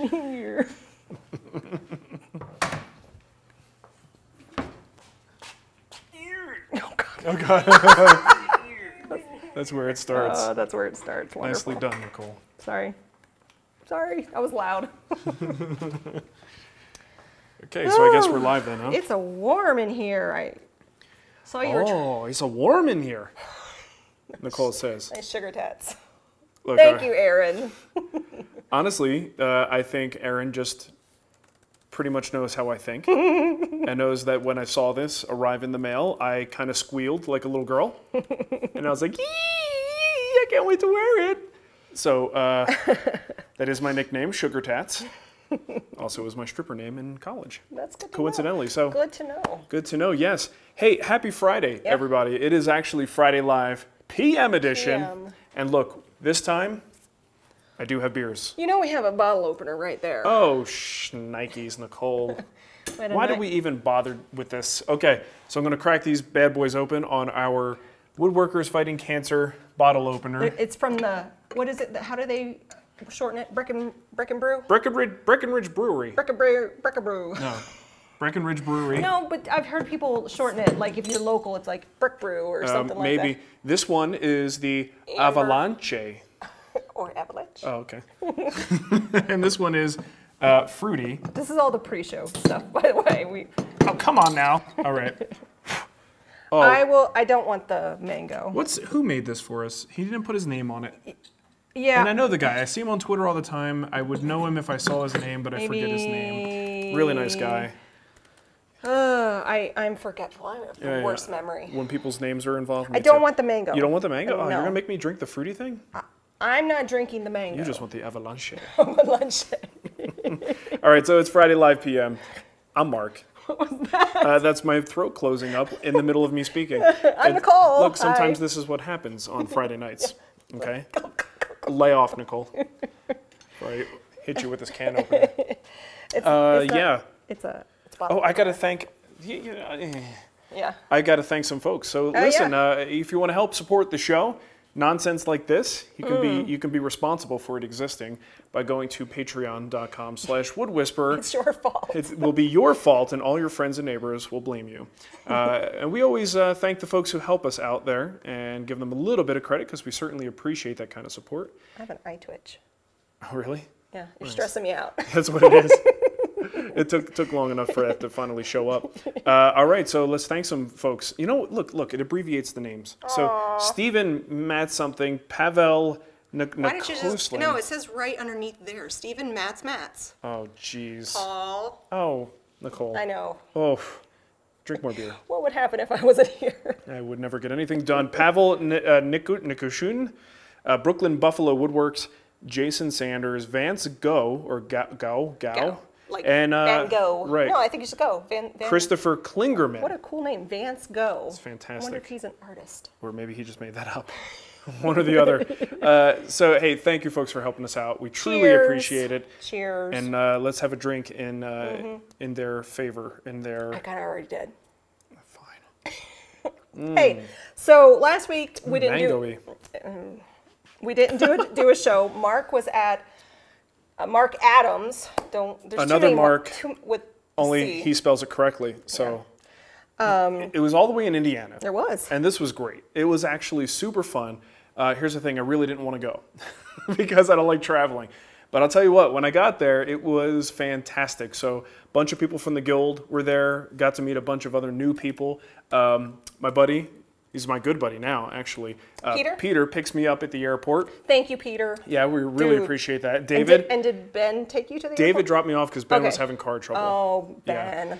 Here. Oh, God. Oh, God. That's where it starts. That's where it starts. Wonderful. Nicely done, Nicole. Sorry. Sorry, I was loud. Okay, so I guess we're live then, huh? It's a warm in here. I saw you were Oh, it's a warm in here, Nicole says. nice sugar tats. Look, Thank you, Aaron. Honestly, I think Aaron just pretty much knows how I think and knows that when I saw this arrive in the mail, I kind of squealed like a little girl. And I was like, yee, I can't wait to wear it. So that is my nickname, Sugar Tats. Also was my stripper name in college. That's good to Coincidentally, know. so Good to know. Good to know, yes. Hey, happy Friday, everybody. It is actually Friday Live PM edition. PM. And look, this time, I do have beers. You know we have a bottle opener right there. Oh, Nikes, Nicole. Why did we even bother with this? Okay, so I'm going to crack these bad boys open on our Woodworkers Fighting Cancer bottle opener. It's from the, what is it? How do they shorten it? Brecken Brew? Breckenridge Brewery. Brecken Brew. No, Breckenridge Brewery. No, but I've heard people shorten it. Like if you're local, it's like Brick Brew or something like that. Maybe. This one is the Avalan'che. Or Avalanche. Oh, okay. And this one is fruity. This is all the pre-show stuff, by the way. Oh, come on now. All right. Oh. I don't want the mango. Who made this for us? He didn't put his name on it. Yeah. And I know the guy. I see him on Twitter all the time. I would know him if I saw his name, but I forget his name. Really nice guy. I'm forgetful. I have the worst memory. When people's names are involved. I don't want the mango. You don't want the mango? No. Oh, you're going to make me drink the fruity thing? I'm not drinking the mango. You just want the Avalan'che. Avalanche. All right, so it's Friday Live PM. I'm Mark. What was that? That's my throat closing up in the middle of me speaking. I'm Nicole. Look, sometimes Hi. this is what happens on Friday nights. Okay? Lay off, Nicole. Before I hit you with this can opener. It's a bottle. Oh, I got to thank... Yeah. I got to thank some folks. So listen, if you want to help support the show, nonsense like this, you can be responsible for it existing by going to patreon.com/woodwhisperer. It's your fault. It will be your fault, and all your friends and neighbors will blame you. And we always thank the folks who help us out there and give them a little bit of credit because we certainly appreciate that kind of support. I have an eye twitch. Oh, really? Yeah, you're stressing me out. That's what it is. It took long enough for that to finally show up. All right, so let's thank some folks. You know, look, it abbreviates the names. Aww. So Stephen Matt something, Pavel Why didn't you just, no, it says right underneath there, Stephen Mats. Oh, jeez. Paul. Oh, Nicole. I know. Oh, drink more beer. What would happen if I wasn't here? I would never get anything done. Pavel Nikushun, Brooklyn Buffalo Woodworks, Jason Sanders, Vance Go, or Gao. Like and, Van Gogh. Right. No, I think you should go. Van Christopher Klingerman. What a cool name, Vance Go. It's fantastic. I wonder if he's an artist. Or maybe he just made that up. One or the other. So, hey, thank you folks for helping us out. We truly appreciate it. Cheers. And let's have a drink in their favor. I kind of already did. Fine. Hey, so last week we didn't do a show. Mark was at Mark Adams. There's another Mark. With only C. he spells it correctly. So it was all the way in Indiana. There was. And this was great. It was actually super fun. Here's the thing, I really didn't want to go because I don't like traveling. But I'll tell you what, when I got there, it was fantastic. So a bunch of people from the guild were there, got to meet a bunch of other new people. My buddy, he's my good buddy now, actually. Peter picks me up at the airport. Thank you, Peter. Yeah, we really appreciate that. David. And did Ben take you to the airport? David dropped me off because Ben was having car trouble. Oh, Ben. Yeah.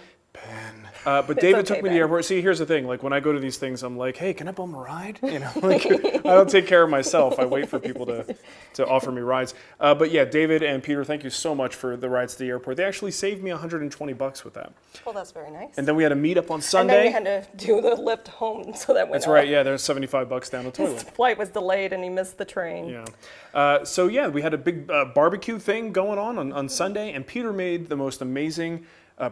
But David took me to the airport. See, here's the thing. Like when I go to these things, I'm like, hey, can I bum a ride? You know, like I don't take care of myself. I wait for people to offer me rides. But yeah, David and Peter, thank you so much for the rides to the airport. They actually saved me $120 with that. Well, that's very nice. And then we had a meetup on Sunday. And then we had to do the lift home, so that went That's right. Yeah, there's $75 down the toilet. His flight was delayed, and he missed the train. Yeah. So yeah, we had a big barbecue thing going on Sunday, and Peter made the most amazing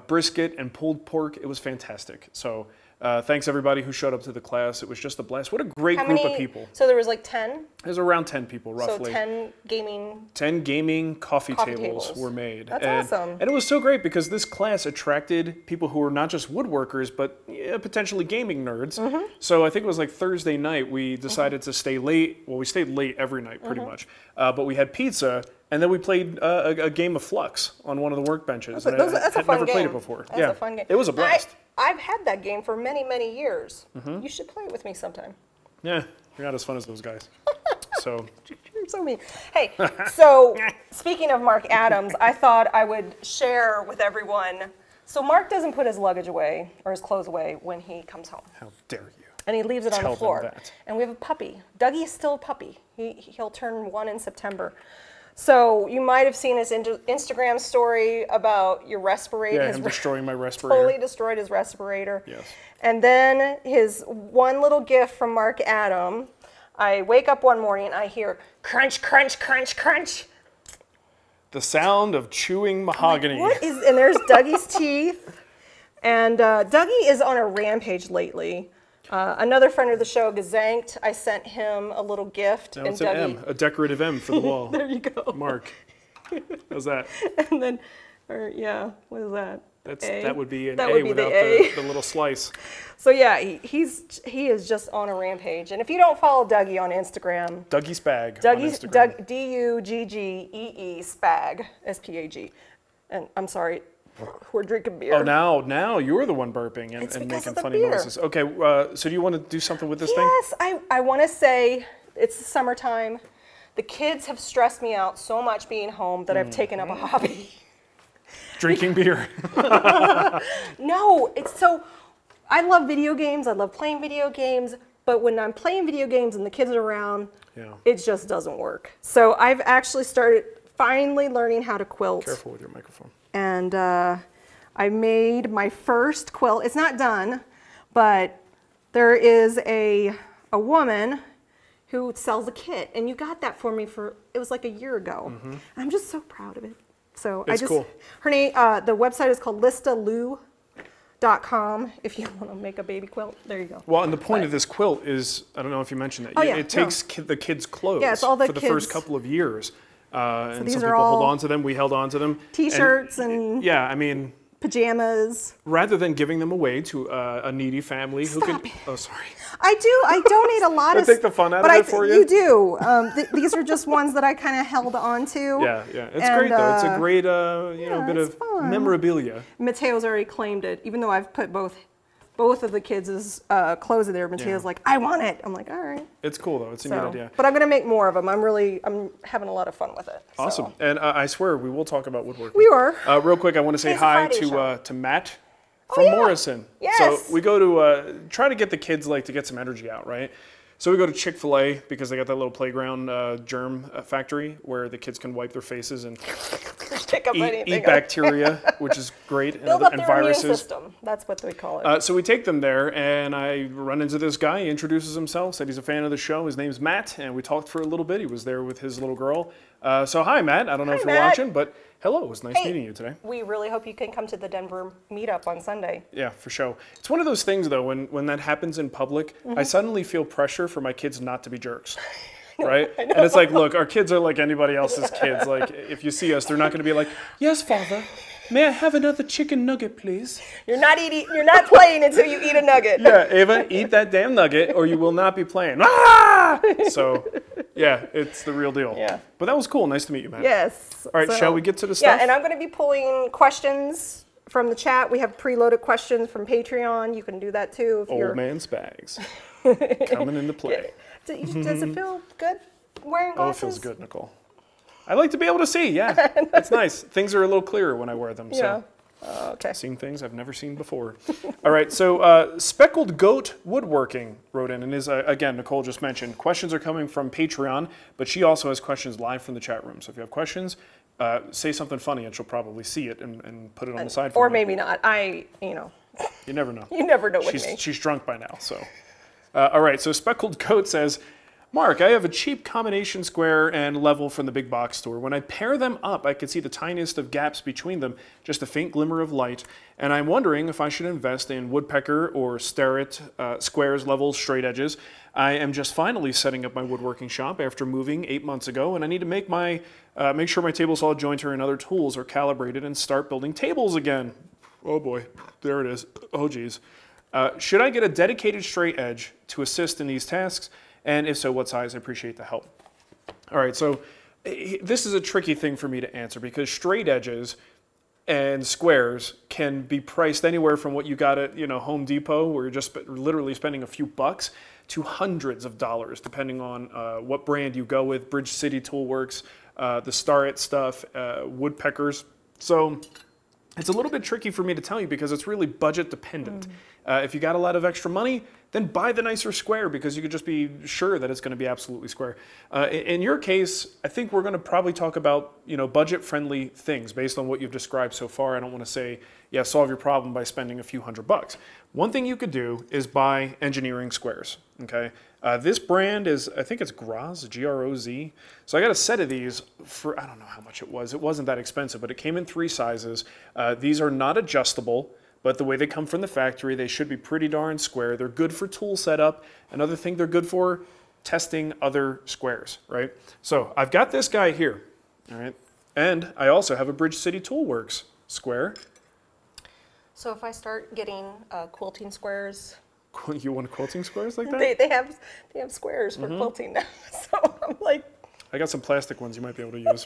brisket and pulled pork. It was fantastic. So Thanks everybody who showed up to the class. It was just a blast. What a great How group many, of people. So there was like 10? There's around 10 people, roughly. So 10 gaming... 10 gaming coffee tables were made. That's awesome. And it was so great because this class attracted people who were not just woodworkers, but potentially gaming nerds. So I think it was like Thursday night, we decided to stay late. Well, we stayed late every night, pretty much. But we had pizza, and then we played a game of Flux on one of the workbenches. That's a fun never game. played it before. That's a fun game. It was a blast. I've had that game for many, many years. You should play it with me sometime. Yeah, you're not as fun as those guys. So. You're so mean. Hey, so speaking of Marc Adams, I thought I would share with everyone. So Marc doesn't put his luggage away or his clothes away when he comes home. How dare you? And he leaves it on the floor. That. And we have a puppy. Dougie is still a puppy. He'll turn 1 in September. So you might have seen his Instagram story about your respirator. Yeah, him destroying my respirator. Totally destroyed his respirator. Yes. And then his one little gift from Marc Adam. I wake up one morning and I hear crunch, crunch, crunch, crunch. The sound of chewing mahogany. What is? And there's Dougie's teeth. And Dougie is on a rampage lately. Another friend of the show, Gazanked, I sent him a little gift. Now it's an M, a decorative M for the wall. There you go. Marc. How's that? And then, what is that? That would be an that A would be without the little slice. So yeah, he is just on a rampage. And if you don't follow Dougie on Instagram, Dougie Spag on Instagram. Duggee Spag, S-P-A-G. And I'm sorry, we're drinking beer. Oh, now you're the one burping and making funny noises. Okay, so do you want to do something with this thing? Yes, I want to say it's the summertime. The kids have stressed me out so much being home that I've taken up a hobby. Drinking beer. No, it's so, I love video games. I love playing video games. But when I'm playing video games and the kids are around, it just doesn't work. So I've actually started finally learning how to quilt. Careful with your microphone. And I made my first quilt. It's not done, but there is a woman who sells a kit, and you got that for me it was like a year ago. And I'm just so proud of it. So it's cool. Her name, the website is called listaloo.com. If you want to make a baby quilt, there you go. Well, and the point of this quilt is, I don't know if you mentioned that, it takes the kids' clothes it's all for the first couple of years. And these some are people all hold on to them, we held on to them. T-shirts and yeah, I mean, pajamas. Rather than giving them away to a needy family who can... Oh, sorry. I donate a lot of... I take the fun out of it for you? You do. These are just ones that I kind of held on to. Yeah. It's great, though. It's a great, bit of memorabilia. Mateo's already claimed it, even though I've put both of the kids' clothes in there. Mateo's like, I want it. I'm like, all right. It's cool, though. It's a neat idea. But I'm going to make more of them. I'm having a lot of fun with it. Awesome. So. And I swear, we will talk about woodworking. We were. Real quick, I want to say hi to Matt from Morrison. Yes. So we go to try to get the kids to get some energy out, right? So we go to Chick-fil-A because they got that little playground germ factory where the kids can wipe their faces and eat bacteria, which is great, Build up and their viruses. immune system. That's what we call it. So we take them there, and I run into this guy. He introduces himself, said he's a fan of the show. His name's Matt, and we talked for a little bit. He was there with his little girl. So hi, Matt. I don't know if you're watching, but hello. It was nice meeting you today. We really hope you can come to the Denver meetup on Sunday. Yeah, for sure. It's one of those things, though, when that happens in public, I suddenly feel pressure for my kids not to be jerks. Right? And it's like, look, our kids are like anybody else's kids. Like, if you see us, they're not going to be like, yes, Father, may I have another chicken nugget, please? You're not playing until you eat a nugget. Yeah, Ava, eat that damn nugget or you will not be playing. Ah! So, yeah, it's the real deal. Yeah. But that was cool. Nice to meet you, man. Yes. All right, shall we get to the stuff? Yeah, and I'm going to be pulling questions from the chat. We have preloaded questions from Patreon. You can do that too. If Old man Spags coming into play. Does it feel good wearing glasses? Oh, it feels good, Nicole. I like to be able to see, yeah. It's nice. Things are a little clearer when I wear them. Yeah. So. Okay. Seeing things I've never seen before. All right, so Speckled Goat Woodworking wrote in, and is, again, Nicole just mentioned, questions are coming from Patreon, but she also has questions live from the chat room. So if you have questions, say something funny and she'll probably see it and put it on the side for Or me. maybe not. You never know. You never know with me. She's drunk by now, so. All right, so Speckled Goat says, Mark, I have a cheap combination square and level from the big box store. When I pair them up, I can see the tiniest of gaps between them, just a faint glimmer of light. And I'm wondering if I should invest in Woodpecker or Starrett squares, levels, straight edges. I am just finally setting up my woodworking shop after moving 8 months ago, and I need to make sure my table saw jointer and other tools are calibrated and start building tables again. Oh boy, there it is. Oh geez. Should I get a dedicated straight edge to assist in these tasks? And if so, what size? I appreciate the help. All right, so this is a tricky thing for me to answer because straight edges and squares can be priced anywhere from what you got at Home Depot, where you're just literally spending a few bucks, to hundreds of dollars, depending on what brand you go with. Bridge City Toolworks, the Starrett stuff, Woodpeckers. So it's a little bit tricky for me to tell you because it's really budget dependent. If you got a lot of extra money, then buy the nicer square because you could just be sure that it's going to be absolutely square. In your case, I think we're going to probably talk about budget-friendly things based on what you've described so far. I don't want to say, yeah, solve your problem by spending a few $100. One thing you could do is buy engineering squares. Okay, this brand is, I think it's Groz, G-R-O-Z. So I got a set of these for, I don't know how much it was. It wasn't that expensive, but it came in 3 sizes. These are not adjustable. But the way they come from the factory, they should be pretty darn square. They're good for tool setup. Another thing they're good for, testing other squares, right? So I've got this guy here, all right? And I also have a Bridge City Toolworks square. So if I start getting quilting squares. You want quilting squares like that? They have squares for quilting now. So I'm like. I got some plastic ones you might be able to use.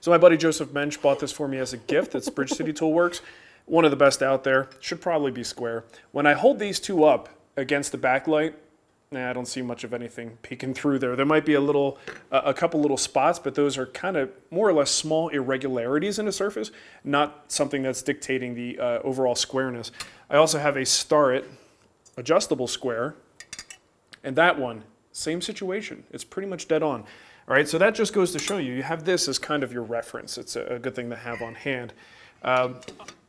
So my buddy Joseph Mensch bought this for me as a gift. It's Bridge City Toolworks. One of the best out there, should probably be square. When I hold these two up against the backlight, I don't see much of anything peeking through there. There might be a couple little spots, but those are kind of more or less small irregularities in the surface, not something that's dictating the overall squareness. I also have a Starrett adjustable square, and that one, same situation. It's pretty much dead on. All right, so that just goes to show you, you have this as kind of your reference. It's a good thing to have on hand.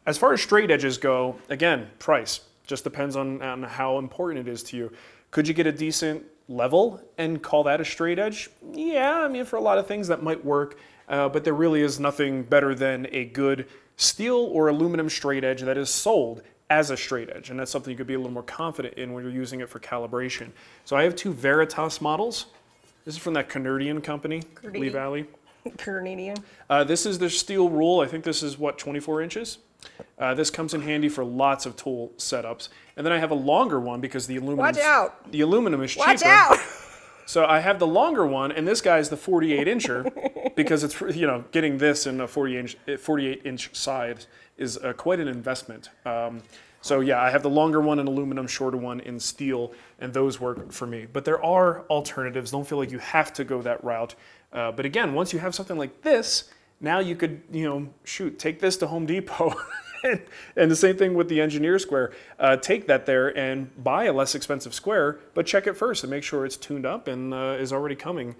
As far as straight edges go, again, price. Just depends on how important it is to you. Could you get a decent level and call that a straight edge? Yeah, I mean, for a lot of things that might work, but there really is nothing better than a good steel or aluminum straight edge that is sold as a straight edge, and that's something you could be a little more confident in when you're using it for calibration. So I have 2 Veritas models. This is from that Canadian company, Lee Valley. Canadian. This is the steel rule. I think this is, what, 24 inches? This comes in handy for lots of tool setups. And then I have a longer one because the aluminum is cheaper. Watch out! So I have the longer one, and this guy's the 48-incher because it's, getting this in a 48-inch side is quite an investment. So yeah, I have the longer one in aluminum, shorter one in steel, and those work for me. But there are alternatives. Don't feel like you have to go that route. But again, once you have something like this, now you could, take this to Home Depot. And the same thing with the engineer square. Take that there and buy a less expensive square, but check it first and make sure it's tuned up and is already coming,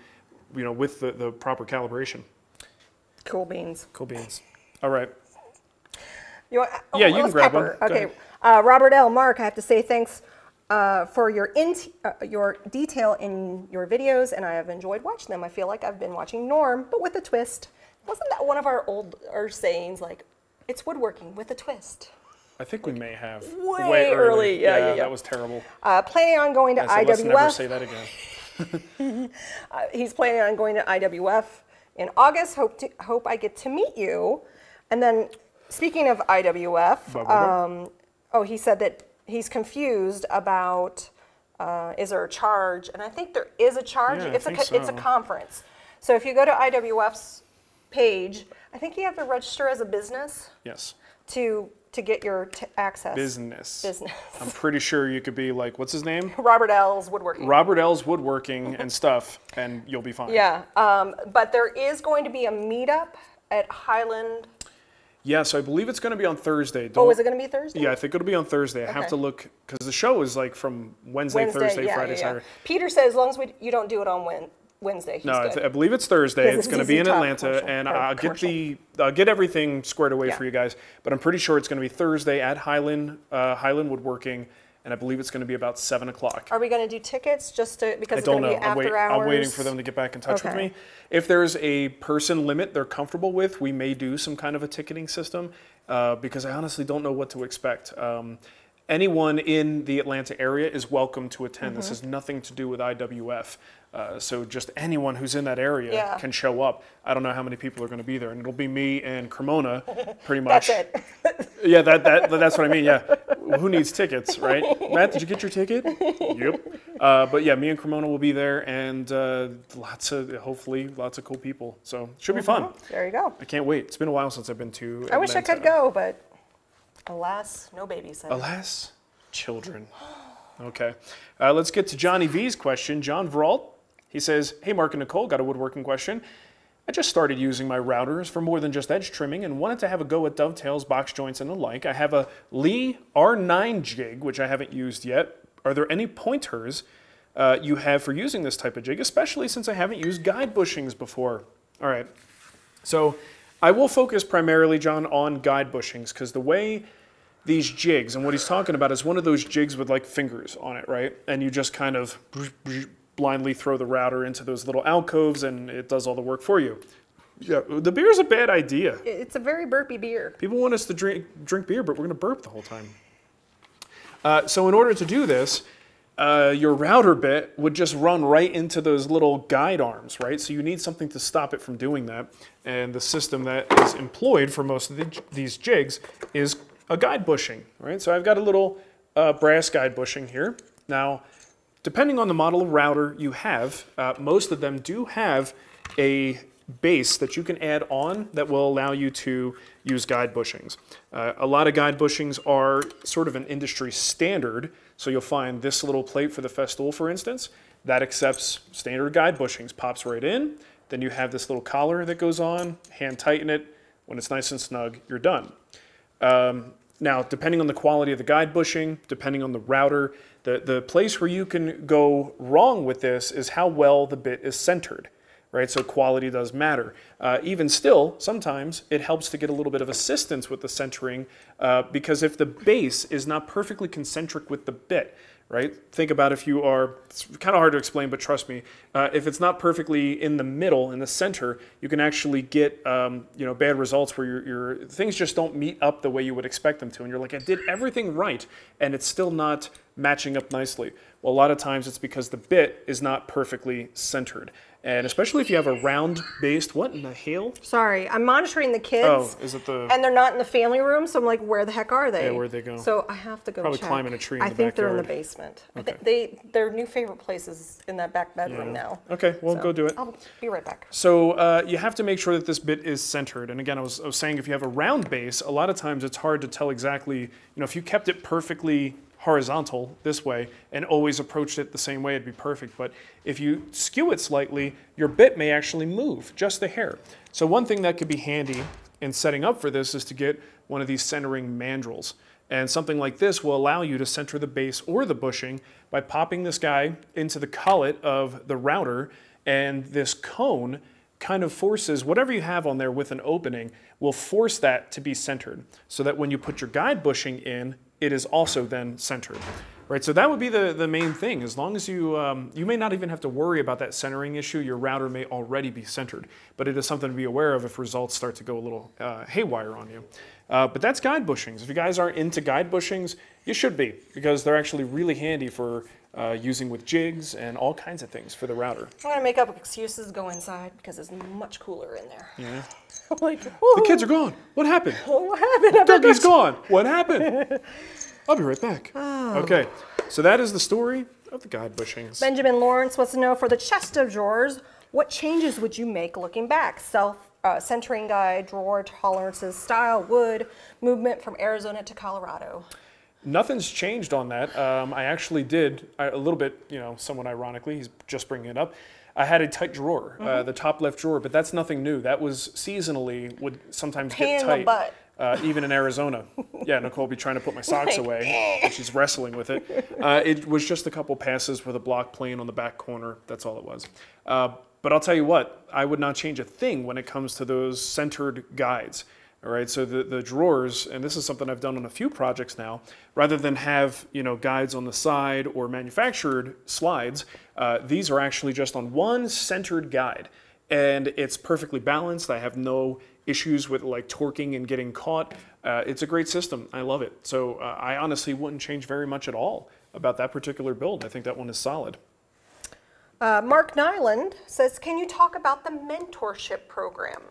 with the proper calibration. Cool beans. Cool beans. All right. You can grab one. Okay. Robert L. Mark, I have to say thanks for your detail in your videos, and I have enjoyed watching them. I feel like I've been watching Norm, but with a twist. Wasn't that one of our older sayings, like, it's woodworking with a twist? I think we may have. Way early. Yeah. That was terrible. Planning on going to IWF. Let's never say that again. He's planning on going to IWF in August. Hope I get to meet you. And then, speaking of IWF, he said that he's confused about is there a charge? And I think there is a charge. Yeah, it's a conference. So if you go to IWF's page, I think you have to register as a business. Yes. To get your access. Business. I'm pretty sure you could be like, what's his name? Robert L's Woodworking. Robert L's Woodworking and stuff, and you'll be fine. Yeah, but there is going to be a meetup at Highland. Yeah, so I believe it's going to be on Thursday. Is it going to be Thursday? Yeah, I think it'll be on Thursday. I have to look, because the show is like from Wednesday, Thursday, Friday, Saturday. Peter says as long as you don't do it on Wednesday, he's good. I believe it's Thursday. It's going to be in Atlanta, and I'll get everything squared away for you guys. But I'm pretty sure it's going to be Thursday at Highland Woodworking. and I believe it's going to be about 7 o'clock. Are we going to do tickets just to, because it's I don't going to know. be after hours? I'm waiting for them to get back in touch with Okay. me. If there's a person limit they're comfortable with, we may do some kind of a ticketing system because I honestly don't know what to expect. Anyone in the Atlanta area is welcome to attend. This has nothing to do with IWF. So just anyone who's in that area can show up. I don't know how many people are going to be there, and it'll be me and Cremona, pretty much. That's it. Yeah, that's what I mean. Yeah, who needs tickets, right? Matt, did you get your ticket? Yep. But yeah, me and Cremona will be there, and hopefully lots of cool people. So should be fun. There you go. I can't wait. It's been a while since I've been to Atlanta. I wish I could go, but alas, no babysitter. Alas, children. Okay. Let's get to Johnny V's question. John Vrault. He says, hey, Mark and Nicole, got a woodworking question. I just started using my routers for more than just edge trimming and wanted to have a go at dovetails, box joints, and the like. I have a Leigh R9 jig, which I haven't used yet. Are there any pointers you have for using this type of jig, especially since I haven't used guide bushings before? All right. So I will focus primarily, John, on guide bushings because the way these jigs, and what he's talking about is one of those jigs with like fingers on it, right? And you just kind of blindly throw the router into those little alcoves and it does all the work for you. Yeah, the beer's a bad idea. It's a very burpy beer. People want us to drink beer, but we're going to burp the whole time. So in order to do this, your router bit would just run right into those little guide arms, right? So you need something to stop it from doing that. And the system that is employed for most of these jigs is a guide bushing, right? So I've got a little brass guide bushing here. Now, depending on the model of router you have, most of them do have a base that you can add on that will allow you to use guide bushings. A lot of guide bushings are sort of an industry standard, so you'll find this little plate for the Festool, for instance, that accepts standard guide bushings, pops right in, then you have this little collar that goes on, hand tighten it, when it's nice and snug, you're done. Now, depending on the quality of the guide bushing, depending on the router, the place where you can go wrong with this is how well the bit is centered, right? So quality does matter. Even still, sometimes it helps to get a little bit of assistance with the centering because if the base is not perfectly concentric with the bit, right? Think about if you are, it's kind of hard to explain, but trust me, if it's not perfectly in the middle, in the center, you can actually get bad results where your things just don't meet up the way you would expect them to. And you're like, I did everything right, and it's still not matching up nicely. Well, a lot of times it's because the bit is not perfectly centered. And especially if you have a round-based, what in the hell? Sorry, I'm monitoring the kids. Oh, is it the... And they're not in the family room, so I'm like, where the heck are they? Yeah, where'd they go? So I have to go Probably check. climbing a tree in the I think they're in the backyard. basement. Okay. I think their new favorite place is in that back bedroom now. Okay, well, So go do it. I'll be right back. So you have to make sure that this bit is centered. And again, I was saying if you have a round base, a lot of times it's hard to tell exactly, if you kept it perfectly horizontal this way and always approached it the same way, it'd be perfect. But if you skew it slightly, your bit may actually move just a hair. So one thing that could be handy in setting up for this is to get one of these centering mandrels. And something like this will allow you to center the base or the bushing by popping this guy into the collet of the router, and this cone kind of forces whatever you have on there with an opening will force that to be centered so that when you put your guide bushing in, it is also then centered, right? So that would be the main thing. As long as you, you may not even have to worry about that centering issue. Your router may already be centered, but it is something to be aware of if results start to go a little haywire on you. But that's guide bushings. If you guys aren't into guide bushings, you should be, because they're actually really handy for using with jigs and all kinds of things for the router. I'm going to make up excuses to go inside because it's much cooler in there. Yeah. I'm like, The kids are gone. What happened? what happened? Dougie's gone. What happened? I'll be right back. Oh. Okay, so that is the story of the guide bushings. Benjamin Lawrence wants to know, for the chest of drawers, what changes would you make looking back? Centering guide, drawer tolerances, style, wood, movement from Arizona to Colorado. Nothing's changed on that. I actually did, a little bit, somewhat ironically, he's just bringing it up. I had a tight drawer, the top left drawer, but that's nothing new. That was seasonally, would sometimes Pain get in tight. the butt. Even in Arizona. Yeah, Nicole will be trying to put my socks away. And she's wrestling with it. It was just a couple passes with a block plane on the back corner. That's all it was. But I'll tell you what, I would not change a thing when it comes to those centered guides. All right, so the drawers, and this is something I've done on a few projects now, rather than have, you know, guides on the side or manufactured slides, these are actually just on one centered guide. And it's perfectly balanced. I have no issues with like torquing and getting caught. It's a great system. I love it. So I honestly wouldn't change very much at all about that particular build. I think that one is solid. Marc Nyland says, can you talk about the mentorship program?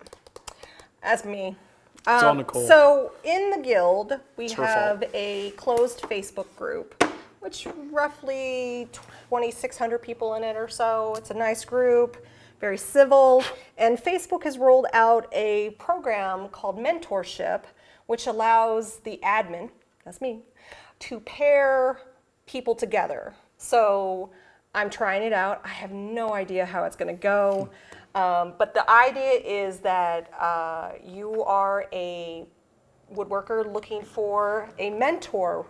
That's me. It's all Nicole. So in the guild, we It's her have fault. a closed Facebook group, which roughly 2,600 people in it or so. It's a nice group, very civil. And Facebook has rolled out a program called Mentorship, which allows the admin, that's me, to pair people together. So I'm trying it out. I have no idea how it's going to go. But the idea is that you are a woodworker looking for a mentor,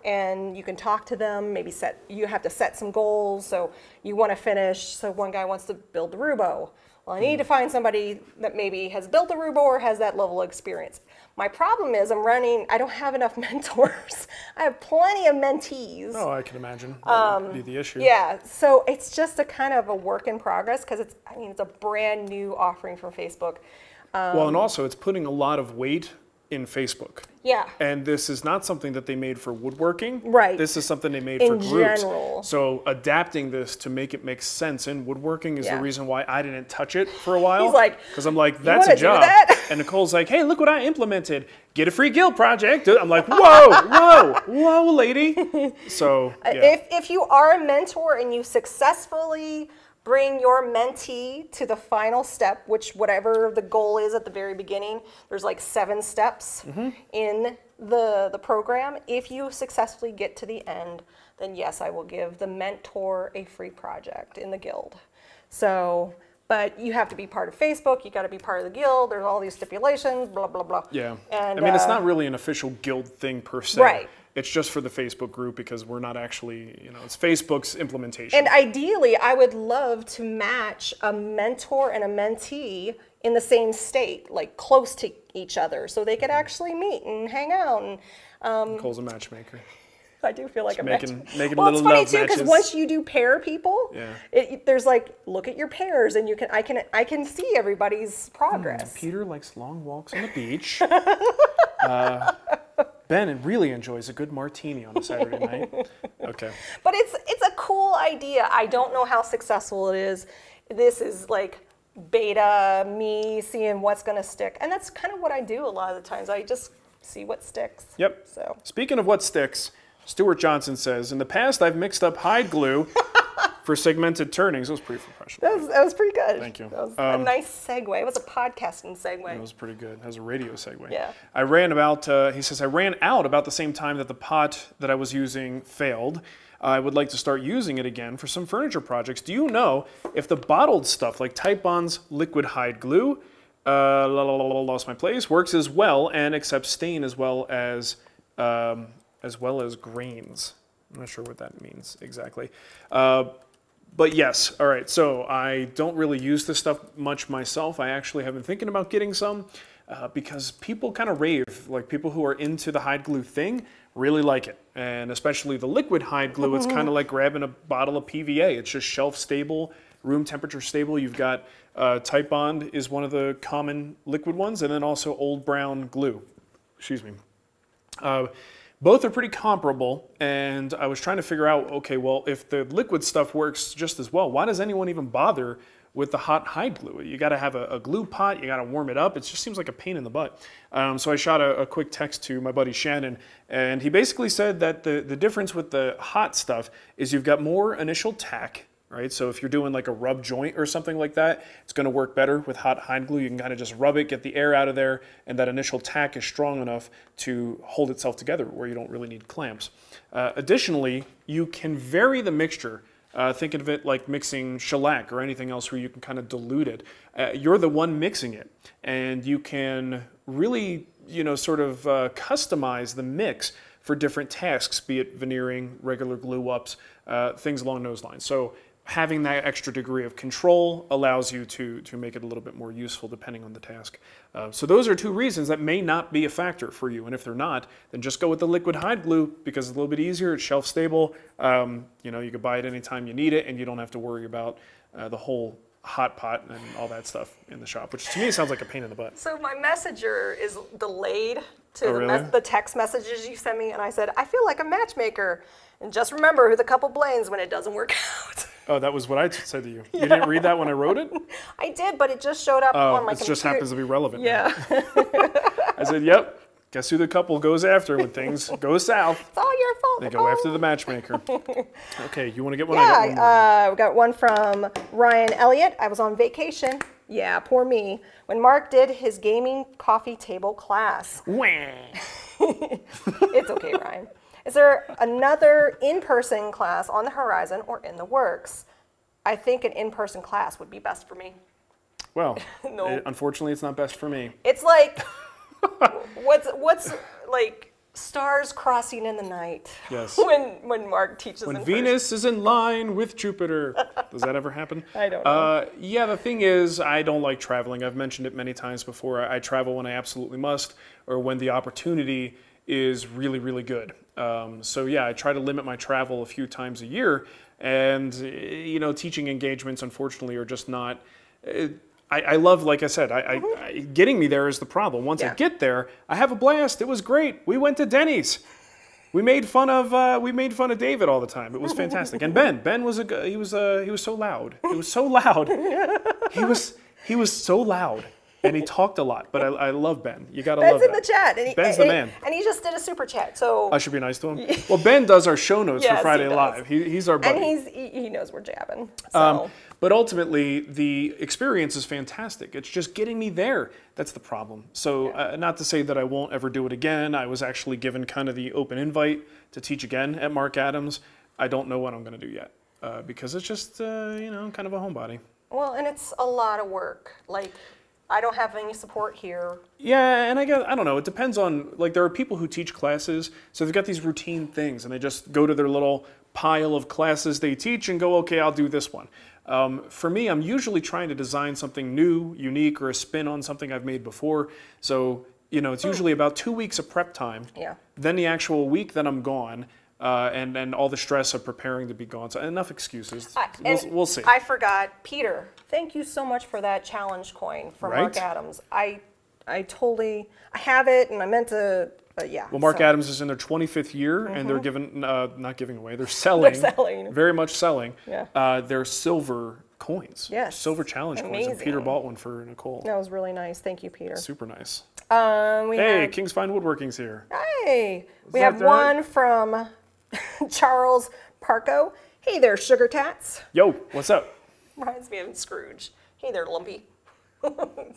and you can talk to them, maybe you have to set some goals. So you want to finish, so one guy wants to build the Roubo. Well, I need to find somebody that maybe has built a Roubo or has that level of experience. My problem is I don't have enough mentors. I have plenty of mentees. Oh, I can imagine. That would be the issue. Yeah, so it's just a kind of a work in progress because it's a brand new offering from Facebook. Well, and also it's putting a lot of weight in Facebook. Yeah. And this is not something that they made for woodworking. Right. This is something they made for In groups. general. So adapting this to make it make sense in woodworking is Yeah. the reason why I didn't touch it for a while. He's like, because I'm like, "You that's wanna a do job. that?" And Nicole's like, hey, look what I implemented. Get a free guild project. I'm like, whoa, lady. So yeah. If you are a mentor and you successfully bring your mentee to the final step, which whatever the goal is at the very beginning, there's like 7 steps in the program. If you successfully get to the end, then yes, I will give the mentor a free project in the guild. So, but you have to be part of Facebook, you got to be part of the guild, there's all these stipulations, blah, blah, blah. Yeah. And, I mean, it's not really an official guild thing per se. Right. It's just for the Facebook group because we're not actually, it's Facebook's implementation. And ideally, I would love to match a mentor and a mentee in the same state, like close to each other, so they could actually meet and hang out. And Nicole's a matchmaker. I do feel like a making well, little it's funny love too because matches. once you do pair people, Yeah. there's like look at your pairs, and I can see everybody's progress. Peter likes long walks on the beach. Ben really enjoys a good martini on a Saturday night. Okay. But it's a cool idea. I don't know how successful it is. This is like beta, me seeing what's going to stick. And that's kind of what I do a lot of the times. I just see what sticks. Yep. So. Speaking of what sticks, Stewart Johnson says, in the past I've mixed up hide glue for segmented turnings. That was pretty professional. That was pretty good. Thank you. That was a nice segue. It was a podcasting segue. That was pretty good. That was a radio segue. Yeah. He says, I ran out about the same time that the pot that I was using failed. I would like to start using it again for some furniture projects. Do you know if the bottled stuff like Titebond's liquid hide glue, lost my place, works as well and accepts stain as well as grains? I'm not sure what that means exactly. But yes, all right, so I don't really use this stuff much myself. I actually have been thinking about getting some because people kind of rave. Like people who are into the hide glue thing really like it. And especially the liquid hide glue, it's kind of like grabbing a bottle of PVA. It's just shelf stable, room temperature stable. You've got Titebond is one of the common liquid ones, and then also Old Brown glue. Excuse me. Both are pretty comparable, and I was trying to figure out, okay, well, if the liquid stuff works just as well, why does anyone even bother with the hot hide glue? You got to have a glue pot, you got to warm it up. It just seems like a pain in the butt. So I shot a quick text to my buddy Shannon, and he basically said that the difference with the hot stuff is you've got more initial tack, right? So if you're doing like a rub joint or something like that, it's going to work better with hot hide glue. You can kind of just rub it, get the air out of there, and that initial tack is strong enough to hold itself together where you don't really need clamps. Additionally, you can vary the mixture. Think of it like mixing shellac or anything else where you can kind of dilute it. You're the one mixing it, and you can really, sort of customize the mix for different tasks, be it veneering, regular glue ups, things along those lines. So having that extra degree of control allows you to make it a little bit more useful depending on the task. So those are 2 reasons that may not be a factor for you. And if they're not, then just go with the liquid hide glue because it's a little bit easier. It's shelf stable. You know, you can buy it anytime you need it, and you don't have to worry about the whole hot pot and all that stuff in the shop, which to me sounds like a pain in the butt. So my messenger is delayed to really? the text messages you send me, and I said, I feel like a matchmaker. And just remember who the couple blames when it doesn't work out. Oh, that was what I said to you. You didn't read that when I wrote it? I did, but it just showed up on my computer. It just happens to be relevant. Yeah. I said, yep. Guess who the couple goes after when things go south? It's all your fault. They go after the matchmaker. Okay, you want to get one? Yeah, I got one more. We got one from Ryan Elliott. I was on vacation. Yeah, poor me. When Mark did his gaming coffee table class. It's okay, Ryan. Is there another in-person class on the horizon or in the works? I think an in-person class would be best for me. Well, No. Unfortunately, it's not best for me. It's like, what's like stars crossing in the night? Yes. When Mark teaches When in Venus person. is in line with Jupiter. Does that ever happen? I don't know. Yeah, the thing is, I don't like traveling. I've mentioned it many times before. I travel when I absolutely must, or when the opportunity is really, really good. So yeah, I try to limit my travel a few times a year, and you know, teaching engagements unfortunately are just not. I love, like I said, getting me there is the problem. Once I get there, I have a blast. It was great. We went to Denny's. We made fun of David all the time. It was fantastic. And Ben was he was so loud. He was so loud. He was so loud. And he talked a lot, but I love Ben. You gotta love that. Ben's in the chat. And Ben's the man. And he just did a super chat, so. I should be nice to him. Well, Ben does our show notes for Friday Live. He's our buddy. And he knows we're jabbing. So. But ultimately, the experience is fantastic. It's just getting me there. That's the problem. So not to say that I won't ever do it again. I was actually given kind of the open invite to teach again at Marc Adams. I don't know what I'm going to do yet because it's just, you know, kind of a homebody. Well, and it's a lot of work. Like, I don't have any support here. Yeah, and I don't know, it depends on, like, there are people who teach classes, so they've got these routine things, and they just go to their little pile of classes they teach and go, okay, I'll do this one. For me, I'm usually trying to design something new, unique, or a spin on something I've made before, so, you know, it's usually about 2 weeks of prep time. Yeah. Then the actual week that I'm gone, and all the stress of preparing to be gone. So enough excuses. We'll see. I forgot, Peter. Thank you so much for that challenge coin from Marc Adams. I have it, and I meant to. Yeah. Well, Marc Adams is in their 25th year, and they're not giving away. They're selling. They're selling. Very much selling. Yeah. They're silver coins. Yes. Silver challenge coins. And Peter bought one for Nicole. That was really nice. Thank you, Peter. Super nice. Hey, King's Fine Woodworking's here. Hey, we have one from Charles Parco. Hey there, Sugar Tats. Yo, what's up? Reminds me of Scrooge. Hey there, Lumpy.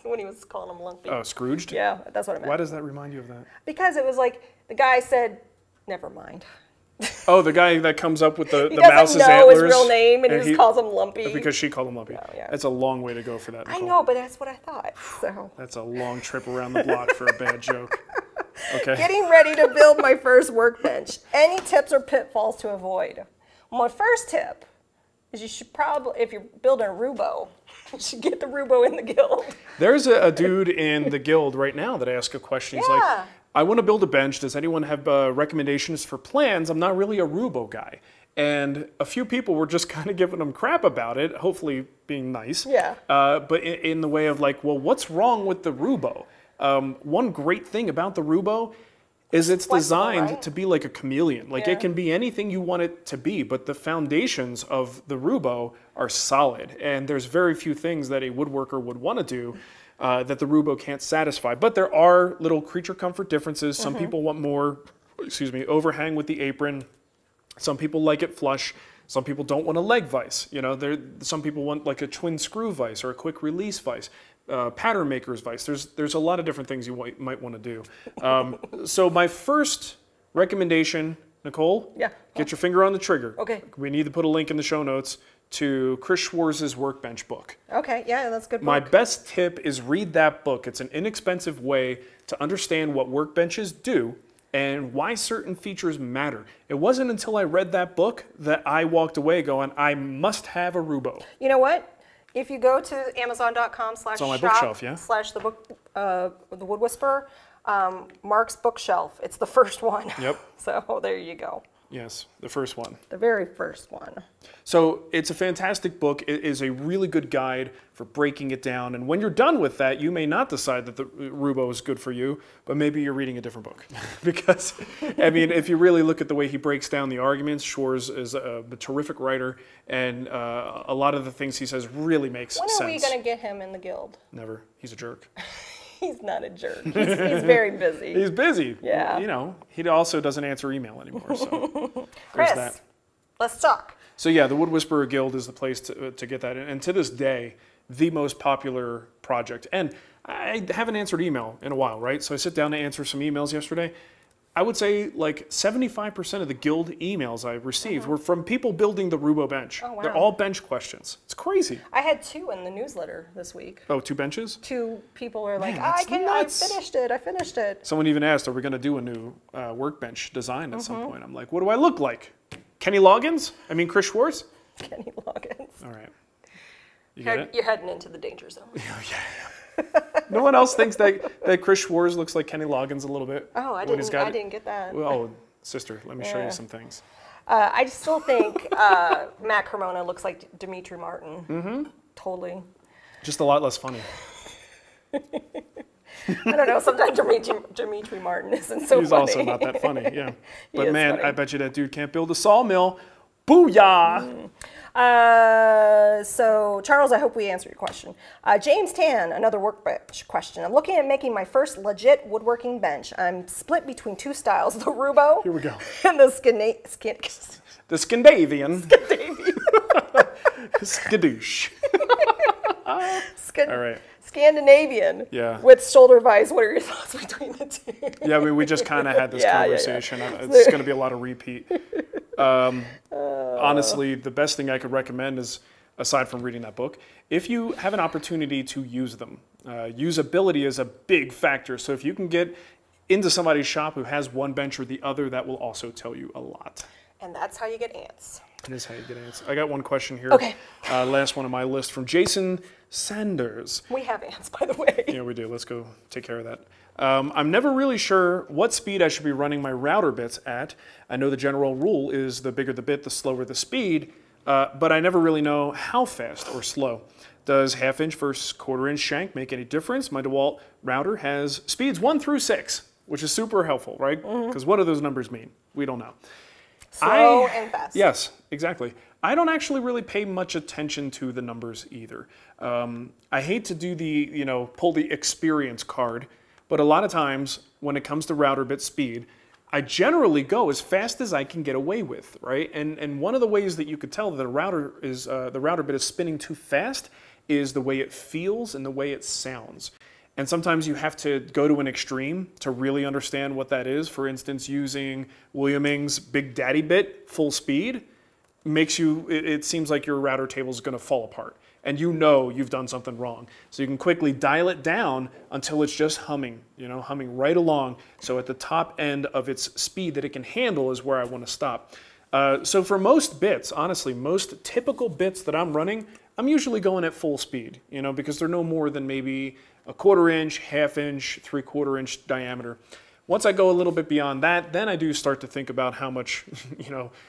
When he was calling him Lumpy. Oh, Scrooged? Yeah, that's what I meant. Why does that remind you of that? Because it was like the guy said, never mind. Oh, the guy that comes up with the mouse's antlers. He doesn't know his real name, and he just calls him Lumpy. Because she called him Lumpy. Oh, yeah. That's a long way to go for that, Nicole. I know, but that's what I thought. So. That's a long trip around the block for a bad joke. Okay. Getting ready to build my first workbench. Any tips or pitfalls to avoid? Well, my first tip is you should probably, if you're building a Roubo, you should get the Roubo in the guild. There's a dude in the guild right now that asked a question. He's like, I want to build a bench. Does anyone have recommendations for plans? I'm not really a Roubo guy. And a few people were just kind of giving him crap about it, hopefully being nice. Yeah. But in the way of like, well, what's wrong with the Roubo? One great thing about the Roubo is it's designed to be like a chameleon. Like it can be anything you want it to be, but the foundations of the Roubo are solid. And there's very few things that a woodworker would want to do that the Roubo can't satisfy. But there are little creature comfort differences. Some people want more, overhang with the apron. Some people like it flush. Some people don't want a leg vise. You know, some people want like a twin screw vise or a quick release vise. Pattern maker's vise. There's a lot of different things you might want to do. So my first recommendation, Nicole, get your finger on the trigger. Okay. We need to put a link in the show notes to Chris Schwarz's workbench book. Okay, yeah, that's a good book. My best tip is read that book. It's an inexpensive way to understand what workbenches do and why certain features matter. It wasn't until I read that book that I walked away going, I must have a Roubo. You know what? If you go to Amazon.com/shop/the Wood Whisperer, Marc's bookshelf, it's the first one. Yep. So there you go. Yes, the first one. The very first one. So it's a fantastic book. It is a really good guide for breaking it down. And when you're done with that, you may not decide that the Roubo is good for you, but maybe you're reading a different book. Because, I mean, if you really look at the way he breaks down the arguments, Shores is a terrific writer, and a lot of the things he says really makes sense. When are we going to get him in the guild? Never. He's a jerk. He's not a jerk. He's very busy. He's busy. Yeah. You know, he also doesn't answer email anymore. So Chris, that. Let's talk. So yeah, the Wood Whisperer Guild is the place to get that. And to this day, the most popular project. And I haven't answered email in a while, right? So I sit down to answer some emails yesterday. I would say like 75% of the guild emails I received were from people building the Roubo bench. Oh, wow. They're all bench questions. It's crazy. I had 2 in the newsletter this week. Oh, 2 benches? 2 people were like, Man, I that's finished it. I finished it. Someone even asked, are we going to do a new workbench design at some point? I'm like, what do I look like? Kenny Loggins? I mean, Chris Schwartz? Kenny Loggins. All right. You get it? You're heading into the danger zone. Yeah. No one else thinks that Chris Schwartz looks like Kenny Loggins a little bit? Oh, I didn't get that. Oh, sister, let me show you some things. I still think Matt Cremona looks like Dimitri Martin. Mm-hmm. Totally. Just a lot less funny. I don't know. Sometimes Dimitri Martin isn't so funny. He's also not that funny, yeah. But man, funny. I bet you that dude can't build a sawmill. Booyah! So, Charles, I hope we answered your question. James Tan, another workbench question. I'm looking at making my first legit woodworking bench. I'm split between 2 styles, the Roubo Here we go. and the The Scandinavian. Scandinavian. Skadoosh. All right. Scandinavian. Yeah. With shoulder vise. What are your thoughts between the 2? Yeah, I mean, we just kind of had this Yeah. conversation. It's going to be a lot of repeat. Honestly, the best thing I could recommend is, aside from reading that book, if you have an opportunity to use them. Usability is a big factor. So if you can get into somebody's shop who has one bench or the other, that will also tell you a lot. And that's how you get ants. That is how you get ants. I got one question here. Okay. Last one on my list from Jason Sanders. We have ants, by the way. Yeah, we do. Let's go take care of that. I'm never really sure what speed I should be running my router bits at. I know the general rule is the bigger the bit, the slower the speed, but I never really know how fast or slow. Does 1/2 inch versus 1/4 inch shank make any difference? My DeWalt router has speeds 1 through 6, which is super helpful, right? Because what do those numbers mean? We don't know. Slow and fast. Yes, exactly. I don't actually really pay much attention to the numbers either. I hate to do the, pull the experience card, but a lot of times when it comes to router bit speed, I generally go as fast as I can get away with, right? And one of the ways that you could tell that the router bit is spinning too fast is the way it feels and the way it sounds. And sometimes you have to go to an extreme to really understand what that is. For instance, using Williaming's Big Daddy bit full speed makes you, it seems like your router table is going to fall apart. And you know you've done something wrong. So you can quickly dial it down until it's just humming, humming right along. So at the top end of its speed that it can handle is where I want to stop. So for most bits, honestly, most typical bits that I'm running, I'm usually going at full speed, because they're no more than maybe 1/4 inch, 1/2 inch, 3/4 inch diameter. Once I go a little bit beyond that, then I do start to think about how much,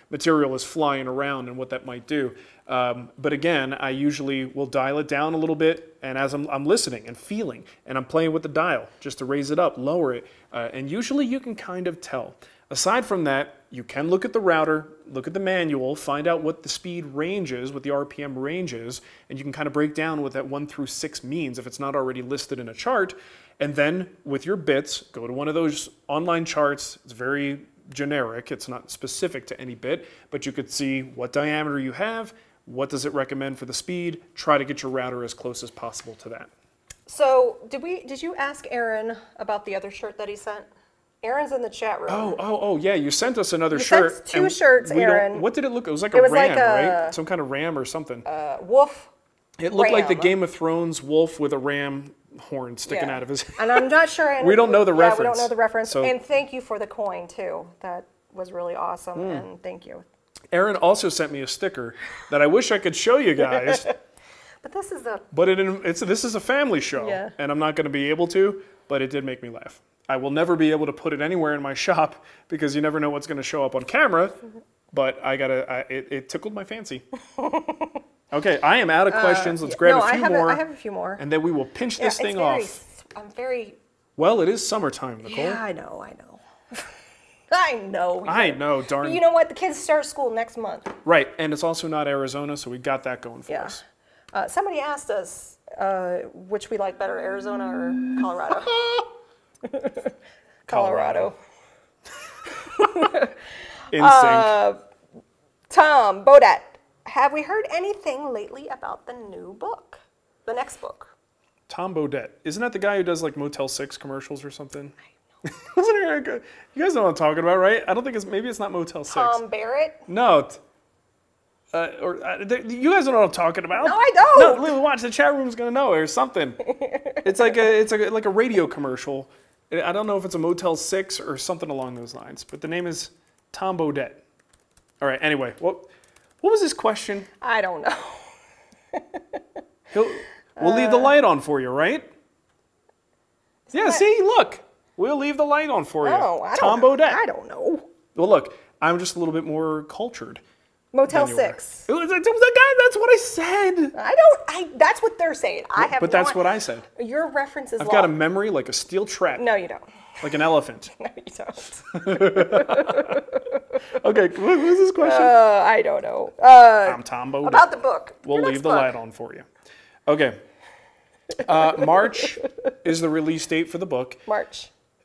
material is flying around and what that might do. But again, I usually will dial it down a little bit, and as I'm listening and feeling, and I'm playing with the dial just to raise it up, lower it, and usually you can kind of tell. Aside from that, you can look at the router, look at the manual, find out what the speed range is, what the RPM range is, and you can kind of break down what that 1 through 6 means if it's not already listed in a chart. And then with your bits, go to one of those online charts. It's very generic. It's not specific to any bit, but you could see what diameter you have, what does it recommend for the speed, try to get your router as close as possible to that. So did you ask Aaron about the other shirt that he sent? Aaron's in the chat room. Oh, yeah, you sent us another You shirt. sent 2 shirts, Aaron. What did it look like? It was like a ram, right? Some kind of ram or something. Wolf. It looked like the ram. Game of Thrones wolf with a ram horn sticking out of his And I'm not sure. We don't know the reference. Yeah, we don't know the reference. So, and thank you for the coin, too. That was really awesome, and thank you. Aaron also sent me a sticker that I wish I could show you guys. But this is a... But this is a family show, and I'm not going to be able to, but it did make me laugh. I will never be able to put it anywhere in my shop because you never know what's going to show up on camera, but it tickled my fancy. Okay, I am out of questions. Let's grab a few more. I have a few more. And then we will pinch this thing off. I'm very... Well, it is summertime, Nicole. Yeah, I know. I know, darn. But you know what? The kids start school next month. Right, and it's also not Arizona, so we got that going for us. Somebody asked us which we like better, Arizona or Colorado. Colorado. In sync. Tom Bodette, have we heard anything lately about the new book? The next book? Tom Bodette. Isn't that the guy who does like Motel 6 commercials or something? Wasn't it? You guys know what I'm talking about, right? I don't think maybe it's not Motel 6. Tom Barrett? No. You guys don't know what I'm talking about. No, I don't. No, watch, the chat room's gonna know or something. It's like a radio commercial. I don't know if it's a Motel 6 or something along those lines, but the name is Tom Bodette. All right. Anyway, what was his question? I don't know. We'll leave the light on for you, right? Yeah. See, look. We'll leave the light on for you. Tom Bodette. I don't know. Well, look, I'm just a little bit more cultured. Motel 6. It was the guy. That's what I said. That's what they're saying. But that's what I said. Your reference is I've got a memory like a steel trap. No, you don't. Like an elephant. No, you don't. Okay, what was this question? I don't know. I'm Tom Bodette. About the book. We'll leave the light on for you. Okay. March is the release date for the book.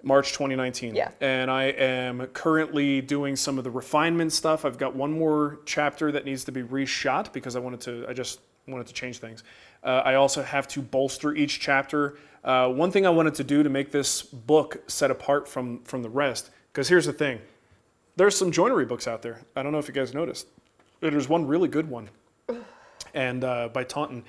March 2019. Yeah. And I am currently doing some of the refinement stuff. I've got one more chapter that needs to be reshot because I just wanted to change things. I also have to bolster each chapter. One thing I wanted to do to make this book set apart from the rest, because here's the thing. There's some joinery books out there. I don't know if you guys noticed. There's one really good one, and by Taunton.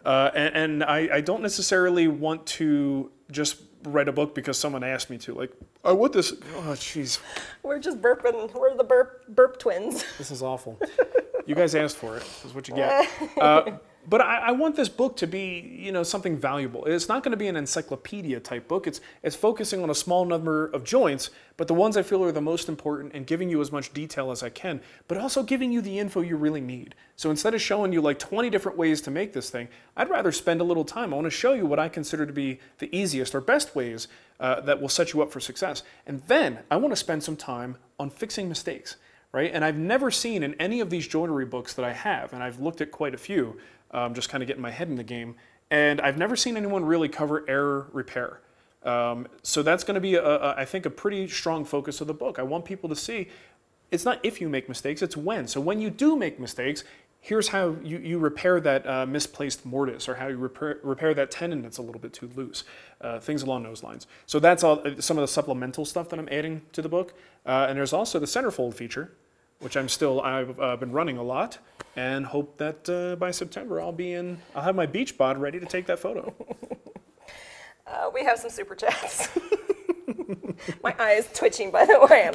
And I don't necessarily want to just write a book because someone asked me to. Like, I want this. Oh, jeez. We're just burping. We're the burp twins. This is awful. You guys asked for it. This is what you get. But I want this book to be, something valuable. It's not going to be an encyclopedia type book. It's focusing on a small number of joints, but the ones I feel are the most important and giving you as much detail as I can, but also giving you the info you really need. So instead of showing you like 20 different ways to make this thing, I'd rather spend a little time. I want to show you what I consider to be the easiest or best ways that will set you up for success. And then I want to spend some time on fixing mistakes, right? And I've never seen in any of these joinery books that I have, and I've looked at quite a few, just kind of getting my head in the game, and I've never seen anyone really cover error repair. So that's going to be, I think, a pretty strong focus of the book. I want people to see it's not if you make mistakes, it's when. So when you do make mistakes, here's how you repair that misplaced mortise, or how you repair that tenon that's a little bit too loose, things along those lines. So that's all some of the supplemental stuff that I'm adding to the book. And there's also the centerfold feature, which I've been running a lot, and hope that by September I'll have my beach bod ready to take that photo. We have some super chats. My eye is twitching, by the way. I'm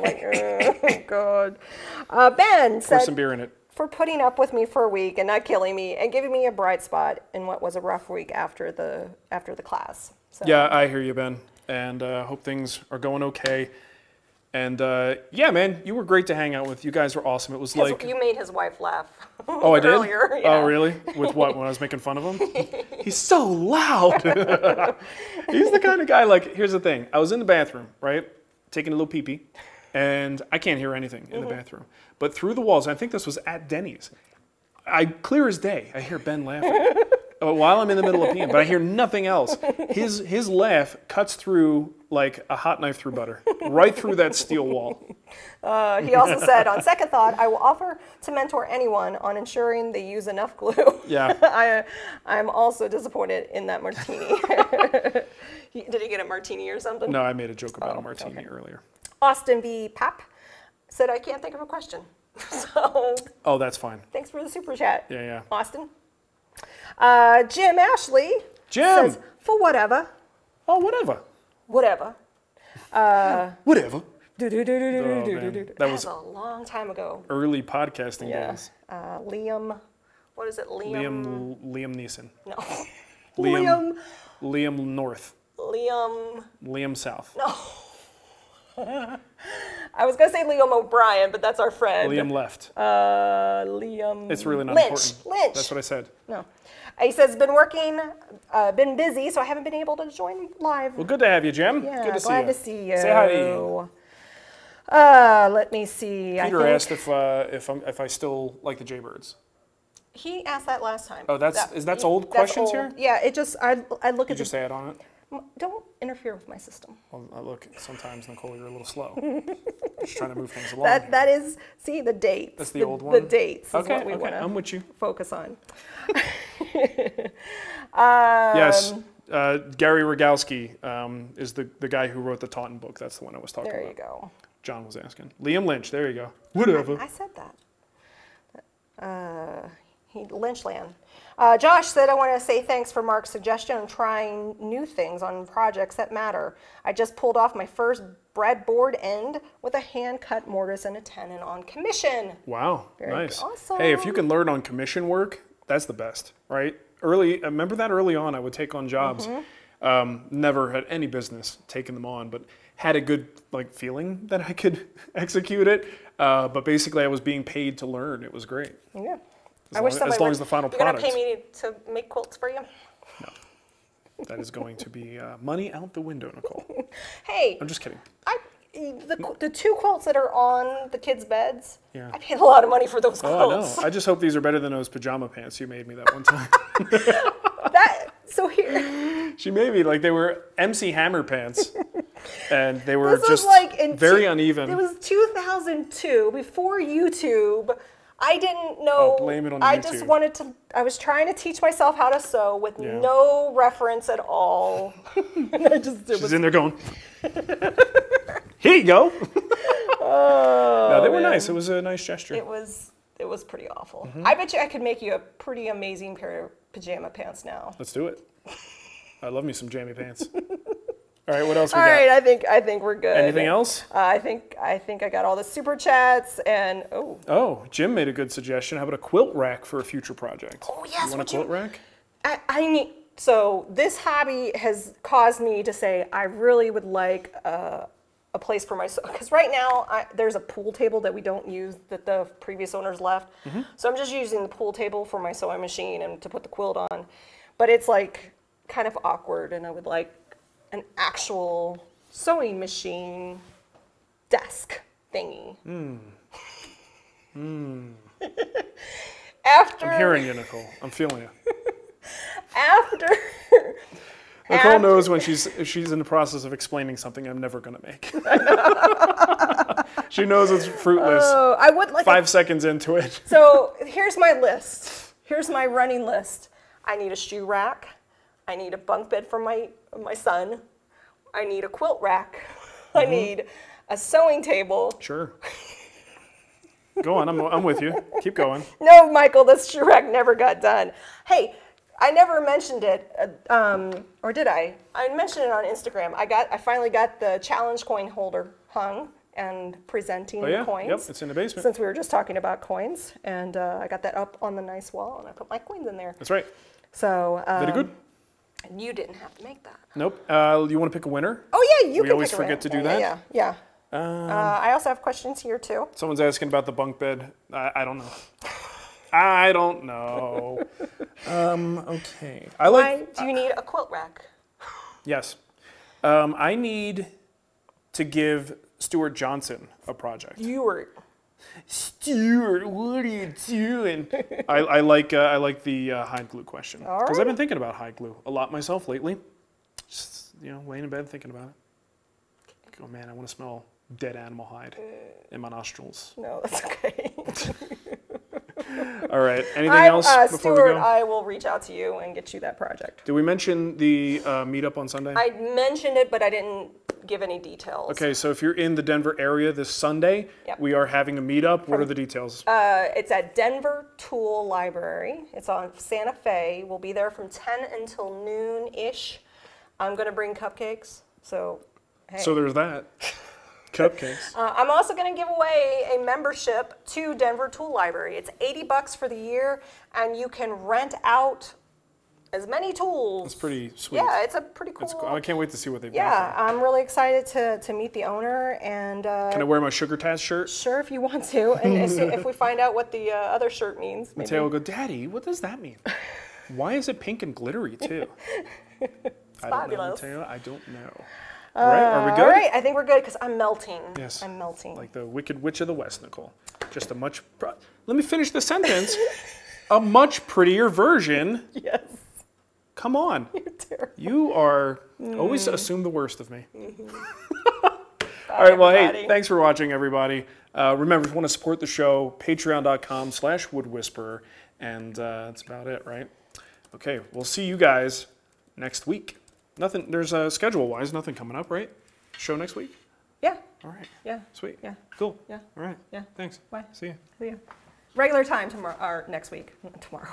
like, oh, God. Ben said, pour some beer in it. For putting up with me for a week and not killing me and giving me a bright spot in what was a rough week after the class. So. Yeah, I hear you, Ben, and hope things are going okay. And yeah, man, you were great to hang out with. You guys were awesome. It was like you made his wife laugh. Oh, I did? Earlier, yeah. Oh, really? With what? When I was making fun of him? He's so loud. He's the kind of guy, like, here's the thing. I was in the bathroom, right? Taking a little pee-pee, and I can't hear anything in the bathroom. But through the walls, I think this was at Denny's, clear as day, I hear Ben laughing. While I'm in the middle of peeing, but I hear nothing else. His laugh cuts through like a hot knife through butter, right through that steel wall. He also said, on second thought, I will offer to mentor anyone on ensuring they use enough glue. Yeah. I'm also disappointed in that martini. Did he get a martini or something? No, I made a joke about a martini earlier. Austin V. Pap said, I can't think of a question. So. Oh, that's fine. Thanks for the super chat. Yeah, yeah. Austin. Jim Ashley says, for whatever, Oh, whatever. Whatever. Whatever. That was a long time ago. Early podcasting Yeah. days. Liam, what is it? Liam Neeson. No. Liam North. Liam South. No. I was going to say Liam O'Brien, but that's our friend. Liam Left. Liam. It's really not Lynch. important. Lynch. That's what I said. No. He says, been working, been busy, so I haven't been able to join live. Well, good to have you, Jim. Yeah, good to glad see you. to see you. Say hi to you. Let me see. Peter asked if I still like the Jaybirds. He asked that last time. Oh, that's old questions here? Yeah, it just, I look You at just add on it? Don't interfere with my system. Well, look, sometimes, Nicole, you're a little slow. Just trying to move things along. That is, see, the dates. That's the old one? The dates is Okay, what we want I'm with you. to focus on. Yes, Gary Rogalski is the guy who wrote the Taunton book. That's the one I was talking There about. you go. John was asking. Liam Lynch, there you go. Whatever. I said that. Lynchland. Josh said, I want to say thanks for Mark's suggestion on trying new things on projects that matter. I just pulled off my first breadboard end with a hand-cut mortise and a tenon on commission. Wow, Very nice. awesome. Hey, if you can learn on commission work, that's the best, right? Remember that early on, I would take on jobs. Never had any business taking them on, but had a good feeling that I could execute it. But basically, I was being paid to learn. It was great. Yeah. As long as the final product. You're going to pay me to make quilts for you? No. That is going to be money out the window, Nicole. Hey. I'm just kidding. The two quilts that are on the kids' beds, Yeah. I paid a lot of money for those quilts. Oh, I know. I just hope these are better than those pajama pants you made me that one time. So here. She made me they were MC Hammer pants. And they were This just was very uneven. It was 2002, before YouTube. I didn't know. Oh, blame it on I YouTube. just wanted to. I was trying to teach myself how to sew with no reference at all. And She's in there going, here you go. No, they were nice. It was a nice gesture. It was pretty awful. I bet you I could make you a pretty amazing pair of pajama pants now. Let's do it. I love me some jammy pants. All right, what else we got? All right, I think we're good. Anything else? I think I got all the super chats and Oh, Jim made a good suggestion. How about a quilt rack for a future project? Oh yes, you want a quilt rack? I need. So this hobby has caused me to say I really would like a place for my, because right now there's a pool table that we don't use that the previous owners left. So I'm just using the pool table for my sewing machine and to put the quilt on. But it's kind of awkward, and I would like an actual sewing machine desk thingy. After I'm hearing you, Nicole. I'm feeling you. Nicole knows when she's in the process of explaining something I'm never going to make. She knows it's fruitless. Oh, I would like 5 seconds into it. So here's my list. Here's my running list. I need a shoe rack. I need a bunk bed for my son. I need a quilt rack. I need a sewing table. Sure. Go on, I'm with you. Keep going. No, Michael, this shoe rack never got done. Hey, I never mentioned it, or did I? I mentioned it on Instagram. I finally got the challenge coin holder hung and presenting the coins. Yep, it's in the basement. Since we were just talking about coins, and I got that up on the nice wall, and I put my coins in there. That's right. So very good. And you didn't have to make that. Nope. You want to pick a winner? Oh yeah, We always forget to do that. Yeah. I also have questions here too. Someone's asking about the bunk bed. I don't know. I don't know. Okay. Why do you need a quilt rack? Yes. I need to give Stewart Johnson a project. Stewart, what are you doing? I like the hide glue question because I've been thinking about hide glue a lot myself lately. Just laying in bed thinking about it. Oh man, I want to smell dead animal hide in my nostrils. No, that's okay. All right. Anything else before Stewart, we go? I will reach out to you and get you that project. Did we mention the meetup on Sunday? I mentioned it, but I didn't give any details. Okay, so if you're in the Denver area this Sunday, we are having a meetup. What are the details? It's at Denver Tool Library. It's on Santa Fe. We'll be there from 10 until noon-ish. I'm going to bring cupcakes. So, hey. So there's that. Cupcakes. I'm also going to give away a membership to Denver Tool Library. It's $80 for the year, and you can rent out as many tools. That's pretty sweet. Yeah, it's a pretty cool. I can't wait to see what they've Yeah, got. I'm really excited to meet the owner. And Can I wear my Sugar Taz shirt? sure, if you want to. And if we find out what the other shirt means. Maybe. Mateo will go, Daddy, what does that mean? Why is it pink and glittery too? It's I fabulous. don't know, Mateo. I don't know. All right, are we good? All right, I think we're good because I'm melting. Yes. I'm melting. Like the Wicked Witch of the West, Nicole. Just a much. Let me finish the sentence. A much prettier version. Yes. Come on. You're terrible. You are always assume the worst of me. All right, well, hey, thanks for watching, everybody. Remember, if you want to support the show, patreon.com/woodwhisperer. And that's about it, right? Okay, we'll see you guys next week. Nothing, there's schedule-wise, nothing coming up, right? Show next week? Yeah. All right. Yeah. Sweet. Yeah. Cool. Yeah. All right. Yeah. Thanks. Bye. See ya. See ya. Regular time tomorrow, or next week. Tomorrow.